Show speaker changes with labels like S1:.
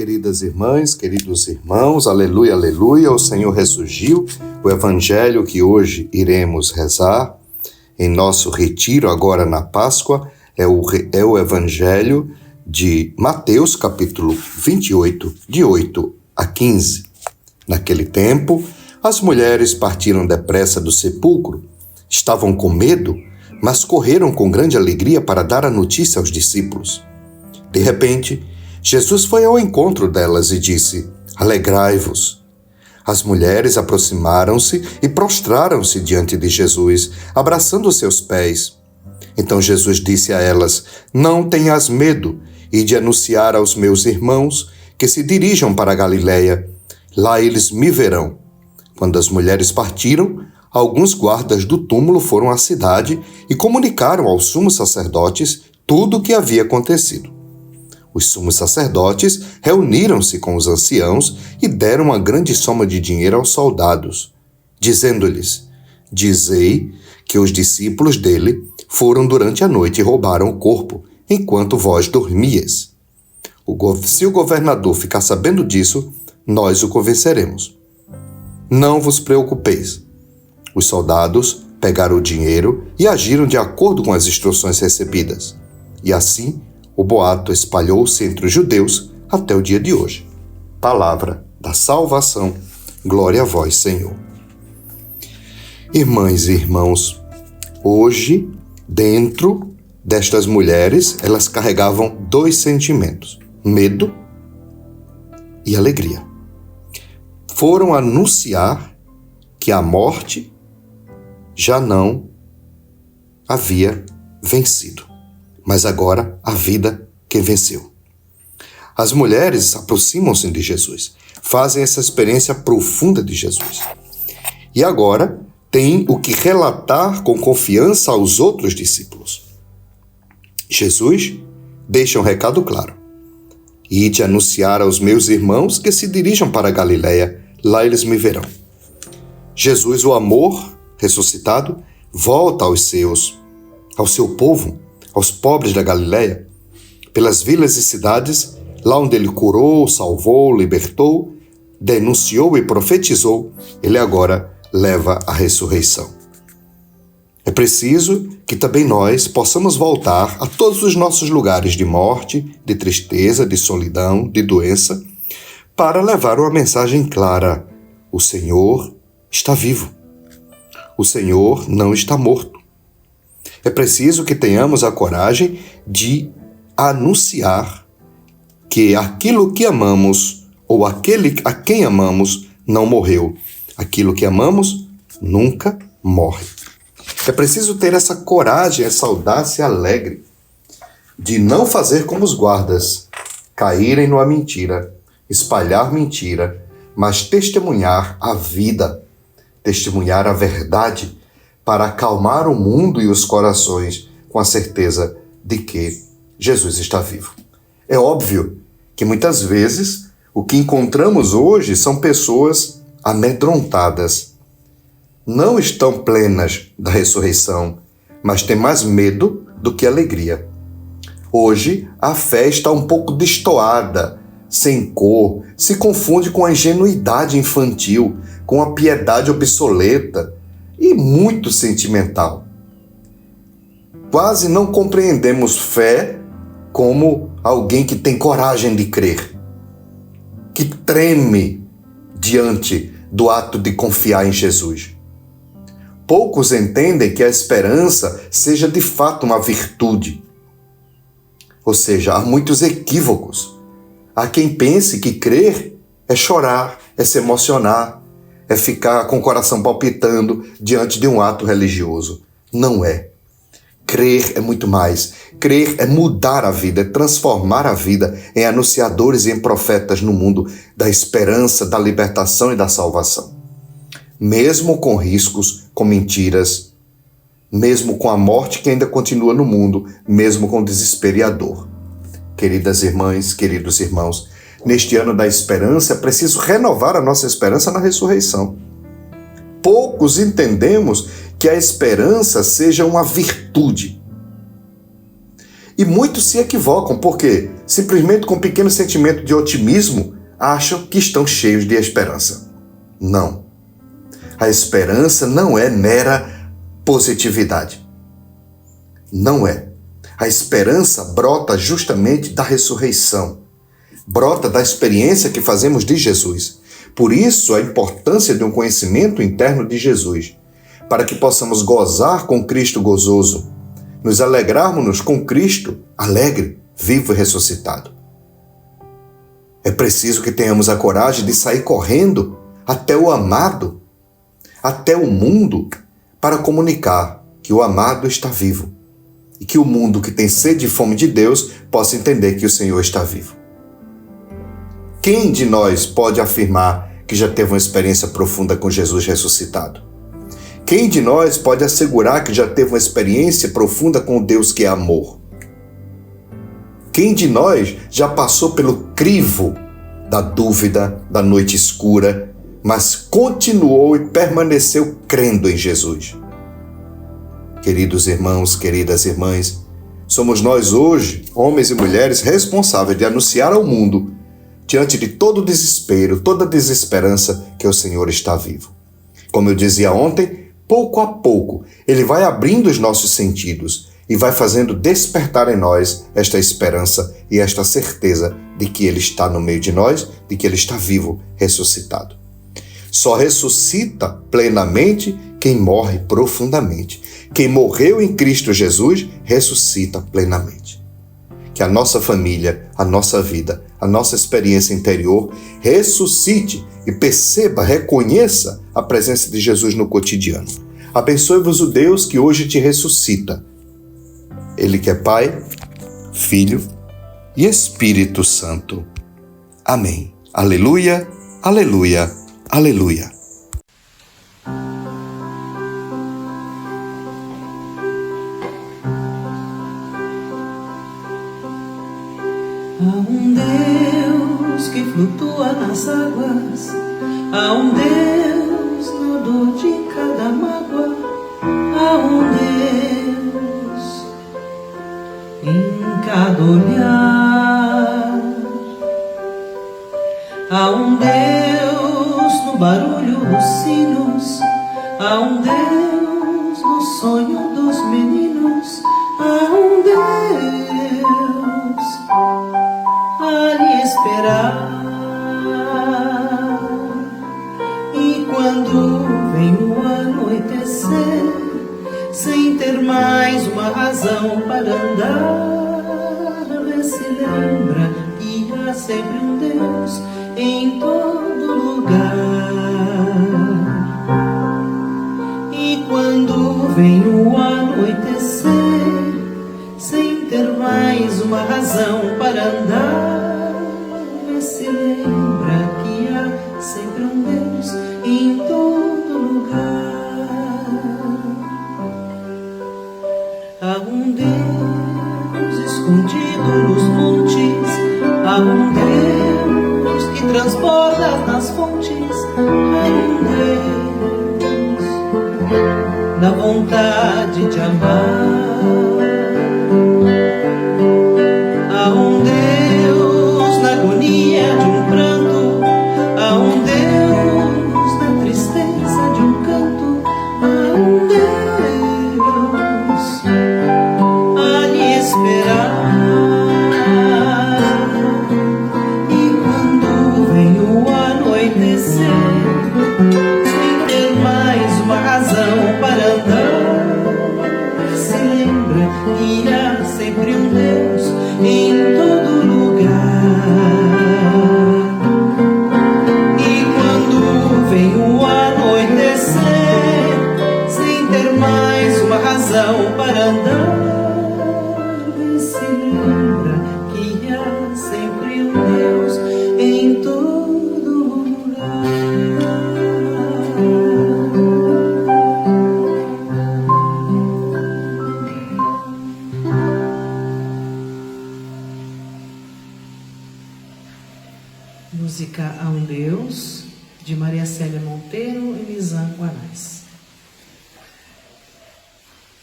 S1: Queridas irmãs, queridos irmãos, aleluia, aleluia, o Senhor ressurgiu. O evangelho que hoje iremos rezar em nosso retiro agora na Páscoa é o evangelho de Mateus, capítulo 28, de 8 a 15. Naquele tempo, as mulheres partiram depressa do sepulcro. Estavam com medo, mas correram com grande alegria para dar a notícia aos discípulos. De repente, Jesus foi ao encontro delas e disse: "Alegrai-vos." As mulheres aproximaram-se e prostraram-se diante de Jesus, abraçando seus pés. Então Jesus disse a elas: "Não tenhas medo, ide anunciar aos meus irmãos que se dirijam para a Galiléia. Lá eles me verão." Quando as mulheres partiram, alguns guardas do túmulo foram à cidade e comunicaram aos sumos sacerdotes tudo o que havia acontecido. Os sumos sacerdotes reuniram-se com os anciãos e deram uma grande soma de dinheiro aos soldados, dizendo-lhes: "Dizei que os discípulos dele foram durante a noite e roubaram o corpo, enquanto vós dormias. Se o governador ficar sabendo disso, nós o convenceremos. Não vos preocupeis." Os soldados pegaram o dinheiro e agiram de acordo com as instruções recebidas. E assim, o boato espalhou-se entre os judeus até o dia de hoje. Palavra da salvação. Glória a vós, Senhor. Irmãs e irmãos, hoje, dentro destas mulheres, elas carregavam dois sentimentos: medo e alegria. Foram anunciar que a morte já não havia vencido, mas agora a vida quem venceu. As mulheres aproximam-se de Jesus, fazem essa experiência profunda de Jesus. E agora têm o que relatar com confiança aos outros discípulos. Jesus deixa um recado claro: "Ide anunciar aos meus irmãos que se dirijam para a Galiléia, lá eles me verão." Jesus, o amor ressuscitado, volta aos seus, ao seu povo, aos pobres da Galiléia, pelas vilas e cidades, lá onde ele curou, salvou, libertou, denunciou e profetizou, ele agora leva a ressurreição. É preciso que também nós possamos voltar a todos os nossos lugares de morte, de tristeza, de solidão, de doença, para levar uma mensagem clara: o Senhor está vivo. O Senhor não está morto. É preciso que tenhamos a coragem de anunciar que aquilo que amamos ou aquele a quem amamos não morreu. Aquilo que amamos nunca morre. É preciso ter essa coragem, essa audácia alegre de não fazer como os guardas, caírem numa mentira, espalhar mentira, mas testemunhar a vida, testemunhar a verdade, para acalmar o mundo e os corações com a certeza de que Jesus está vivo. É óbvio que muitas vezes o que encontramos hoje são pessoas amedrontadas. Não estão plenas da ressurreição, mas têm mais medo do que alegria. Hoje a fé está um pouco destoada, sem cor, se confunde com a ingenuidade infantil, com a piedade obsoleta e muito sentimental. Quase não compreendemos fé como alguém que tem coragem de crer, que treme diante do ato de confiar em Jesus. Poucos entendem que a esperança seja de fato uma virtude. Ou seja, há muitos equívocos. Há quem pense que crer é chorar, é se emocionar, é ficar com o coração palpitando diante de um ato religioso. Não é. Crer é muito mais. Crer é mudar a vida, é transformar a vida em anunciadores e em profetas no mundo da esperança, da libertação e da salvação. Mesmo com riscos, com mentiras, mesmo com a morte que ainda continua no mundo, mesmo com desespero e a dor. Queridas irmãs, queridos irmãos, neste ano da esperança é preciso renovar a nossa esperança na ressurreição. Poucos entendemos que a esperança seja uma virtude. E muitos se equivocam, porque simplesmente com um pequeno sentimento de otimismo acham que estão cheios de esperança. Não. A esperança não é mera positividade. Não é. A esperança brota justamente da ressurreição. Brota da experiência que fazemos de Jesus. Por isso, a importância de um conhecimento interno de Jesus, para que possamos gozar com Cristo gozoso, nos alegrarmos com Cristo alegre, vivo e ressuscitado. É preciso que tenhamos a coragem de sair correndo até o amado, até o mundo, para comunicar que o amado está vivo e que o mundo que tem sede e fome de Deus possa entender que o Senhor está vivo. Quem de nós pode afirmar que já teve uma experiência profunda com Jesus ressuscitado? Quem de nós pode assegurar que já teve uma experiência profunda com o Deus que é amor? Quem de nós já passou pelo crivo da dúvida, da noite escura, mas continuou e permaneceu crendo em Jesus? Queridos irmãos, queridas irmãs, somos nós hoje, homens e mulheres, responsáveis de anunciar ao mundo, diante de todo o desespero, toda a desesperança, que o Senhor está vivo. Como eu dizia ontem, pouco a pouco, Ele vai abrindo os nossos sentidos e vai fazendo despertar em nós esta esperança e esta certeza de que Ele está no meio de nós, de que Ele está vivo, ressuscitado. Só ressuscita plenamente quem morre profundamente. Quem morreu em Cristo Jesus, ressuscita plenamente. Que a nossa família, a nossa vida, a nossa experiência interior ressuscite e perceba, reconheça a presença de Jesus no cotidiano. Abençoe-vos o Deus que hoje te ressuscita. Ele que é Pai, Filho e Espírito Santo. Amém. Aleluia, aleluia, aleluia.
S2: Há um Deus que flutua nas águas, há um Deus no dor de cada mágoa, há um Deus em cada olhar, há um Deus no barulho dos sinos, há um Deus no sonho dos meninos, há um Deus a lhe esperar. E quando vem o anoitecer, sem ter mais uma razão para andar, vê se lembra que há sempre um Deus em todo lugar. E quando vem o anoitecer, sem ter mais uma razão para andar, vê se lembra que há sempre um Deus em todo lugar. Há um Deus escondido nos montes, há um Deus que transborda nas fontes, há um Deus da vontade de amar. Há um Deus na agonia de um pranto, há um Deus na tristeza de um canto, há um Deus a lhe esperar. E quando vem o anoitecer, sem ter mais uma razão para andar, se lembra que há sempre um Deus em todo lugar. E quando vem o anoitecer, sem ter mais uma razão para andar, se lembra que há sempre um Deus em todo lugar. Música A um Deus, de Maria Célia Monteiro e Nizam Guanais.